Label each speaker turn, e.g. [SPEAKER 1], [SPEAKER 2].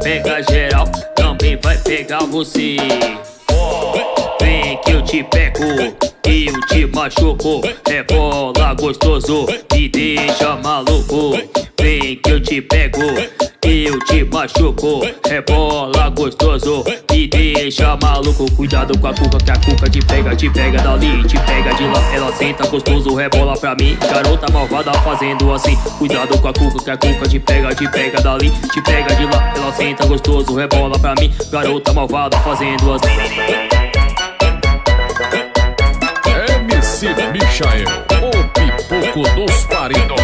[SPEAKER 1] Pega geral, também vai pegar você. Vem que eu te pego e eu te machuco. Rebola gostoso, me deixa maluco. Vem que eu te pego e eu te machuco. Rebola gostoso, me deixa maluco. Cuidado com a cuca, que a cuca te pega dali, te pega de lá. Ela senta gostoso, rebola pra mim. Garota malvada fazendo assim. Cuidado com a cuca, que a cuca te pega dali, te pega de lá. Ela senta gostoso, rebola pra mim. Garota malvada fazendo assim.
[SPEAKER 2] MC Michael, o pipoco dos paridos.